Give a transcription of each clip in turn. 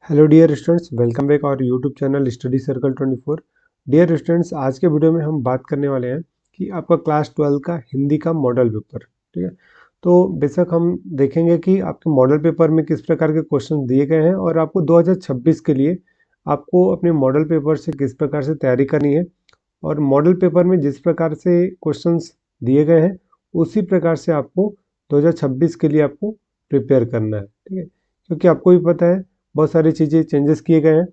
Hello dear students, welcome back और YouTube channel study circle 24। Dear students, आज के video में हम बात करने वाले हैं कि आपका क्लास 12 का हिंदी का मॉडल पेपर। ठीक है, तो बेशक हम देखेंगे कि आपके मॉडल पेपर में किस प्रकार के क्वेश्चन दिए गए हैं और आपको 2026 के लिए आपको अपने मॉडल पेपर से किस प्रकार से तैयारी करनी है और मॉडल पेपर में जिस प्रकार से क्वेश्चंस दिए गए हैं उसी प्रकार से आपको 2026 के लिए आपको प्रिपेयर करना है। ठीक है, क्योंकि आपको भी पता है बहुत सारी चीज़ें चेंजेस किए गए हैं,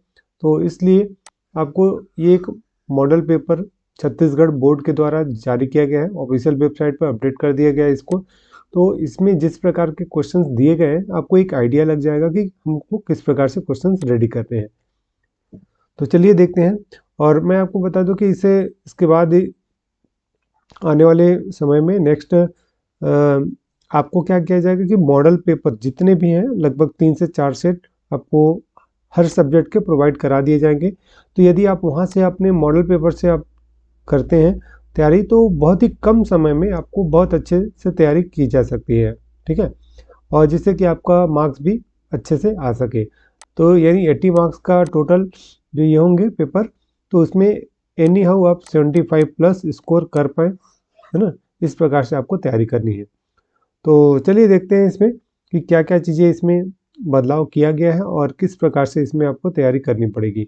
तो इसलिए आपको ये एक मॉडल पेपर छत्तीसगढ़ बोर्ड के द्वारा जारी किया गया है, ऑफिशियल वेबसाइट पर अपडेट कर दिया गया है इसको। तो इसमें जिस प्रकार के क्वेश्चंस दिए गए हैं आपको एक आइडिया लग जाएगा कि हमको किस प्रकार से क्वेश्चंस रेडी करने हैं। तो चलिए देखते हैं। और मैं आपको बता दूं कि इसके बाद आने वाले समय में नेक्स्ट आपको क्या किया जाएगा कि मॉडल पेपर जितने भी हैं लगभग 3 से 4 सेट आपको हर सब्जेक्ट के प्रोवाइड करा दिए जाएंगे। तो यदि आप वहाँ से अपने मॉडल पेपर से आप करते हैं तैयारी, तो बहुत ही कम समय में आपको बहुत अच्छे से तैयारी की जा सकती है। ठीक है, और जिससे कि आपका मार्क्स भी अच्छे से आ सके। तो यानी 80 मार्क्स का टोटल जो ये होंगे पेपर, तो उसमें एनी हाउ आप 75 प्लस स्कोर कर पाए, है ना। इस प्रकार से आपको तैयारी करनी है। तो चलिए देखते हैं इसमें कि क्या क्या चीज़ें इसमें बदलाव किया गया है और किस प्रकार से इसमें आपको तैयारी करनी पड़ेगी।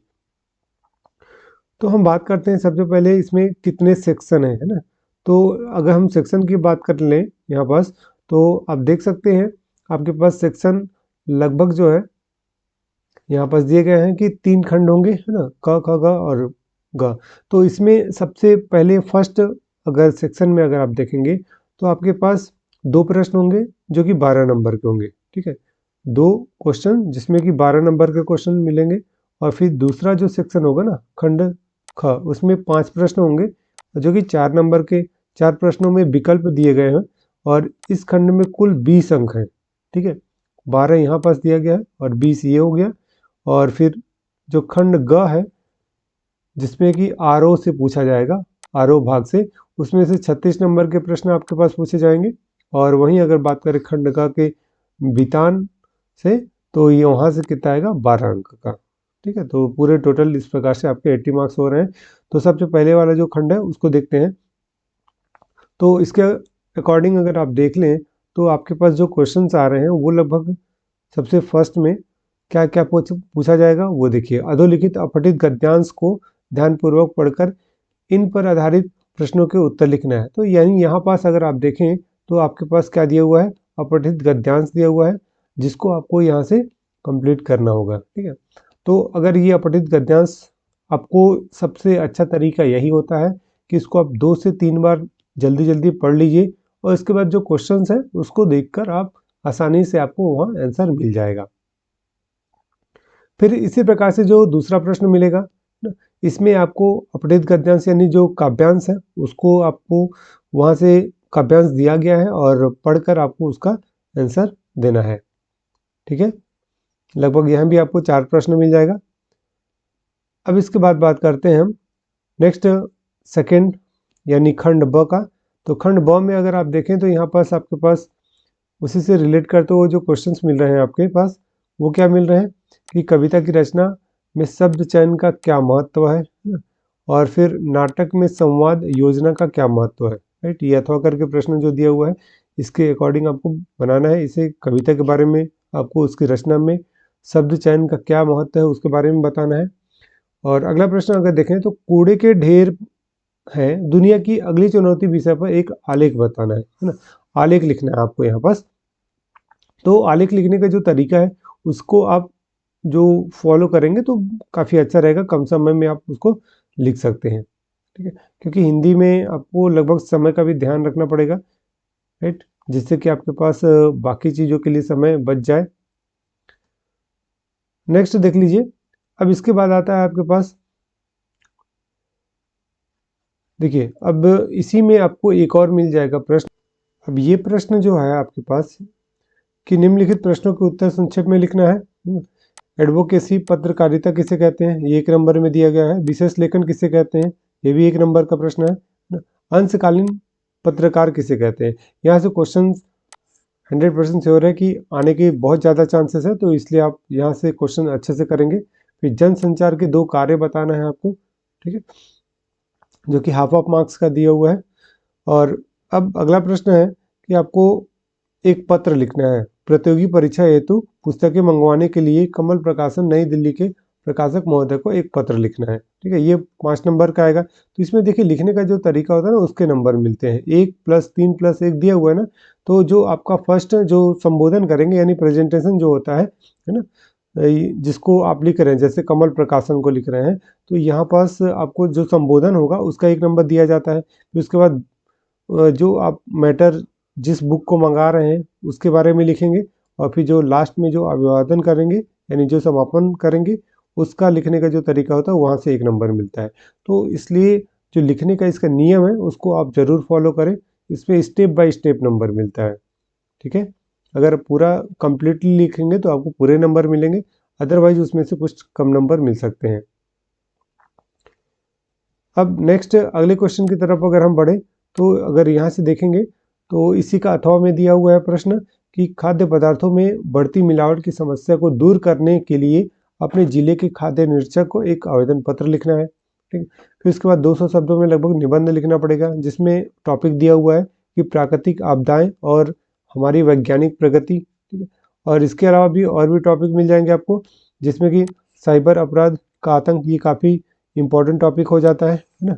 तो हम बात करते हैं सबसे पहले इसमें कितने सेक्शन है ना। तो अगर हम सेक्शन की बात कर लें यहाँ पास, तो आप देख सकते हैं आपके पास सेक्शन लगभग जो है यहाँ पास दिए गए हैं कि 3 खंड होंगे, है ना, क ख ग और ग। तो इसमें सबसे पहले फर्स्ट अगर सेक्शन में अगर आप देखेंगे तो आपके पास 2 प्रश्न होंगे जो कि 12 नंबर के होंगे। ठीक है, 2 क्वेश्चन जिसमें कि 12 नंबर के क्वेश्चन मिलेंगे। और फिर दूसरा जो सेक्शन होगा ना खंड ख, उसमें 5 प्रश्न होंगे जो कि 4 नंबर के 4 प्रश्नों में विकल्प दिए गए हैं। और इस खंड में कुल 20 अंक हैं। ठीक है, 12 यहाँ पास दिया गया है और 20 ये हो गया। और फिर जो खंड ग है जिसमें कि आरओ से पूछा जाएगा, आरओ भाग से, उसमें से 36 नंबर के प्रश्न आपके पास पूछे जाएंगे। और वहीं अगर बात करें खंड ग के वितान से, तो ये वहाँ से कितना आएगा 12 अंक का। ठीक है, तो पूरे टोटल इस प्रकार से आपके 80 मार्क्स हो रहे हैं। तो सबसे पहले वाला जो खंड है उसको देखते हैं। तो इसके अकॉर्डिंग अगर आप देख लें तो आपके पास जो क्वेश्चंस आ रहे हैं वो लगभग सबसे फर्स्ट में क्या क्या पूछा जाएगा वो देखिए। अधोलिखित अपठित गद्यांश को ध्यानपूर्वक पढ़कर इन पर आधारित प्रश्नों के उत्तर लिखना है। तो यानी यहाँ पास अगर आप देखें तो आपके पास क्या दिया हुआ है, अपठित गद्यांश दिया हुआ है जिसको आपको यहाँ से कंप्लीट करना होगा। ठीक है, तो अगर ये अपठित गद्यांश, आपको सबसे अच्छा तरीका यही होता है कि इसको आप 2 से 3 बार जल्दी जल्दी पढ़ लीजिए और इसके बाद जो क्वेश्चंस है उसको देखकर आप आसानी से आपको वहाँ आंसर मिल जाएगा। फिर इसी प्रकार से जो दूसरा प्रश्न मिलेगा ना, इसमें आपको अपठित गद्यांश यानी जो काव्यांश है उसको आपको वहाँ से काव्यांश दिया गया है और पढ़कर आपको उसका आंसर देना है। ठीक है, लगभग यहाँ भी आपको 4 प्रश्न मिल जाएगा। अब इसके बाद बात करते हैं हम नेक्स्ट सेकंड यानी खंड ब का। तो खंड ब में अगर आप देखें तो यहाँ पास आपके पास उसी से रिलेट करते हुए जो क्वेश्चंस मिल रहे हैं आपके पास, वो क्या मिल रहे हैं कि कविता की रचना में शब्द चयन का क्या महत्व है ना? और फिर नाटक में संवाद योजना का क्या महत्व है। राइट, ये अथवा करके प्रश्न जो दिया हुआ है इसके अकॉर्डिंग आपको बनाना है। इसे कविता के बारे में आपको उसकी रचना में शब्द चयन का क्या महत्व है उसके बारे में बताना है। और अगला प्रश्न अगर देखें तो कूड़े के ढेर है दुनिया की अगली चुनौती विषय पर एक आलेख बताना है ना। आलेख लिखना है आपको यहाँ पास। तो आलेख लिखने का जो तरीका है उसको आप जो फॉलो करेंगे तो काफ़ी अच्छा रहेगा, कम समय में आप उसको लिख सकते हैं। ठीक है, क्योंकि हिंदी में आपको लगभग समय का भी ध्यान रखना पड़ेगा, राइट, जिससे कि आपके पास बाकी चीज़ों के लिए समय बच जाए। नेक्स्ट देख लीजिए। अब इसके बाद आता है आपके पास, देखिए अब इसी में आपको एक और मिल जाएगा प्रश्न। अब ये प्रश्न जो है आपके पास कि निम्नलिखित प्रश्नों के उत्तर संक्षेप में लिखना है। एडवोकेसी पत्रकारिता किसे कहते हैं, ये 1 नंबर में दिया गया है। विशेष लेखन किसे कहते हैं, ये भी 1 नंबर का प्रश्न है। अंशकालीन पत्रकार किसे कहते हैं। यहाँ से क्वेश्चन 100% श्योर है कि आने के बहुत ज़्यादा चांसेस है, तो इसलिए आप यहाँ से क्वेश्चन अच्छे से करेंगे। फिर जनसंचार के 2 कार्य बताना है आपको, ठीक है, जो कि हाफ ऑफ मार्क्स का दिया हुआ है। और अब अगला प्रश्न है कि आपको एक पत्र लिखना है। प्रतियोगी परीक्षा हेतु पुस्तकें मंगवाने के लिए कमल प्रकाशन नई दिल्ली के प्रकाशक महोदय को एक पत्र लिखना है, ठीक है। ये 5 नंबर का आएगा। तो इसमें देखिए लिखने का जो तरीका होता है ना, उसके नंबर मिलते हैं। 1 + 3 + 1 दिया हुआ है ना, तो जो आपका फर्स्ट जो संबोधन करेंगे यानी प्रेजेंटेशन जो होता है ना, जिसको आप लिख रहे हैं, जैसे कमल प्रकाशन को लिख रहे हैं, तो यहाँ पास आपको जो संबोधन होगा उसका 1 नंबर दिया जाता है। फिर उसके बाद जो आप मैटर जिस बुक को मंगा रहे हैं उसके बारे में लिखेंगे, और फिर जो लास्ट में जो अभिवादन करेंगे यानी जो समापन करेंगे उसका लिखने का जो तरीका होता है वहाँ से 1 नंबर मिलता है। तो इसलिए जो लिखने का इसका नियम है उसको आप ज़रूर फॉलो करें। इसमें स्टेप बाय स्टेप नंबर मिलता है, ठीक है। अगर पूरा कंप्लीटली लिखेंगे तो आपको पूरे नंबर मिलेंगे, अदरवाइज उसमें से कुछ कम नंबर मिल सकते हैं। अब नेक्स्ट अगले क्वेश्चन की तरफ अगर हम बढ़ें, तो अगर यहाँ से देखेंगे तो इसी का अथवा में दिया हुआ है प्रश्न कि खाद्य पदार्थों में बढ़ती मिलावट की समस्या को दूर करने के लिए अपने जिले के खाद्य निरीक्षक को एक आवेदन पत्र लिखना है, ठीक है। फिर उसके बाद 200 शब्दों में लगभग निबंध लिखना पड़ेगा, जिसमें टॉपिक दिया हुआ है कि प्राकृतिक आपदाएं और हमारी वैज्ञानिक प्रगति, ठीक है। और इसके अलावा भी और भी टॉपिक मिल जाएंगे आपको, जिसमें कि साइबर अपराध का आतंक, ये काफ़ी इम्पोर्टेंट टॉपिक हो जाता है ना,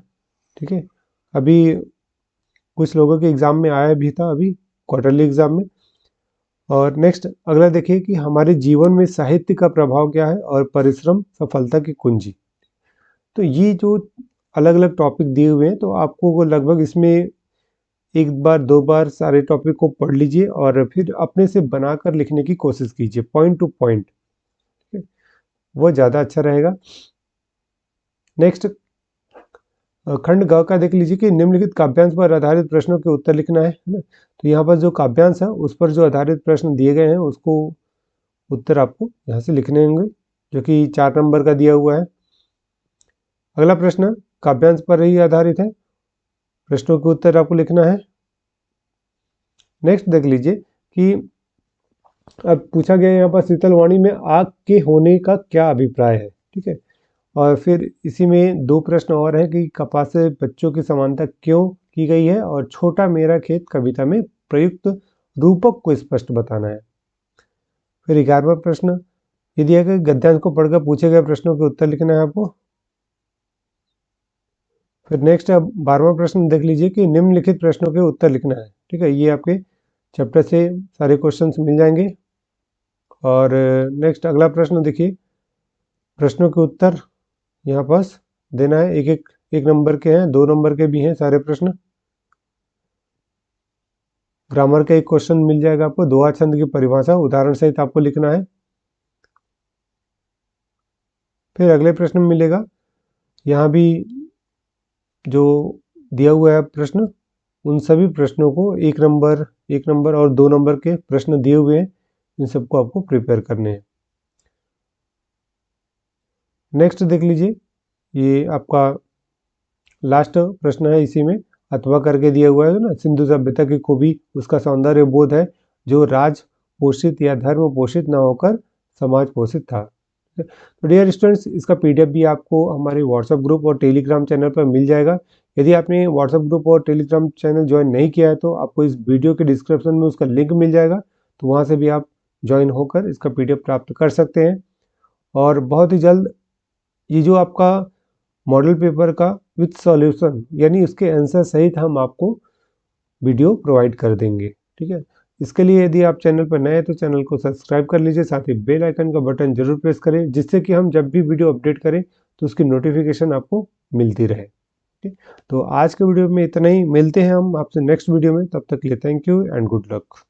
ठीक है। अभी कुछ लोगों के एग्ज़ाम में आया भी था, अभी क्वार्टरली एग्ज़ाम में। और नेक्स्ट अगला देखिए कि हमारे जीवन में साहित्य का प्रभाव क्या है और परिश्रम सफलता की कुंजी। तो ये जो अलग अलग टॉपिक दिए हुए हैं, तो आपको वो लगभग इसमें 1 बार 2 बार सारे टॉपिक को पढ़ लीजिए और फिर अपने से बनाकर लिखने की कोशिश कीजिए, पॉइंट टू पॉइंट, ठीक है, वो ज़्यादा अच्छा रहेगा। नेक्स्ट खंड ग का देख लीजिए कि निम्नलिखित काव्यांश पर आधारित प्रश्नों के उत्तर लिखना है ना। तो यहाँ पर जो काव्यांश है उस पर जो आधारित प्रश्न दिए गए हैं उसको उत्तर आपको यहाँ से लिखने होंगे, जो कि 4 नंबर का दिया हुआ है। अगला प्रश्न काव्यांश पर ही आधारित है, प्रश्नों के उत्तर आपको लिखना है। नेक्स्ट देख लीजिए कि अब पूछा गया यहाँ पर शीतलवाणी में आग के होने का क्या अभिप्राय है, ठीक है। और फिर इसी में 2 प्रश्न और हैं कि कपास से बच्चों की समानता क्यों की गई है, और छोटा मेरा खेत कविता में प्रयुक्त रूपक को स्पष्ट बताना है। फिर 11वां प्रश्न ये दिया कि गद्यांश को पढ़कर पूछे गए प्रश्नों के उत्तर लिखना है आपको। फिर नेक्स्ट अब 12वां प्रश्न देख लीजिए कि निम्नलिखित प्रश्नों के उत्तर लिखना है, ठीक है। ये आपके चैप्टर से सारे क्वेश्चंस मिल जाएंगे। और नेक्स्ट अगला प्रश्न देखिए, प्रश्नों के उत्तर यहाँ पास देना है, एक नंबर के हैं, 2 नंबर के भी हैं सारे प्रश्न। ग्रामर का एक क्वेश्चन मिल जाएगा आपको, दोहा छंद की परिभाषा उदाहरण सहित आपको लिखना है। फिर अगले प्रश्न में मिलेगा, यहाँ भी जो दिया हुआ है प्रश्न, उन सभी प्रश्नों को 1 नंबर और 2 नंबर के प्रश्न दिए हुए हैं, इन सबको आपको प्रिपेयर करने हैं। नेक्स्ट देख लीजिए, ये आपका लास्ट प्रश्न है, इसी में अथवा करके दिया हुआ है ना, सिंधु सभ्यता की खूबी उसका सौंदर्य बोध है जो राज पोषित या धर्म पोषित न होकर समाज पोषित था। तो डियर स्टूडेंट्स, इसका पीडीएफ भी आपको हमारे व्हाट्सएप ग्रुप और टेलीग्राम चैनल पर मिल जाएगा। यदि आपने व्हाट्सएप ग्रुप और टेलीग्राम चैनल ज्वाइन नहीं किया है तो आपको इस वीडियो के डिस्क्रिप्शन में उसका लिंक मिल जाएगा, तो वहाँ से भी आप ज्वाइन होकर इसका पीडीएफ प्राप्त कर सकते हैं। और बहुत ही जल्द ये जो आपका मॉडल पेपर का विथ सॉल्यूशन यानी उसके आंसर सहित हम आपको वीडियो प्रोवाइड कर देंगे, ठीक है। इसके लिए यदि आप चैनल पर नए हैं तो चैनल को सब्सक्राइब कर लीजिए, साथ ही बेल आइकन का बटन जरूर प्रेस करें, जिससे कि हम जब भी वीडियो अपडेट करें तो उसकी नोटिफिकेशन आपको मिलती रहे, ठीक। तो आज के वीडियो में इतना ही, मिलते हैं हम आपसे नेक्स्ट वीडियो में, तब तक के लिए thank you and good luck.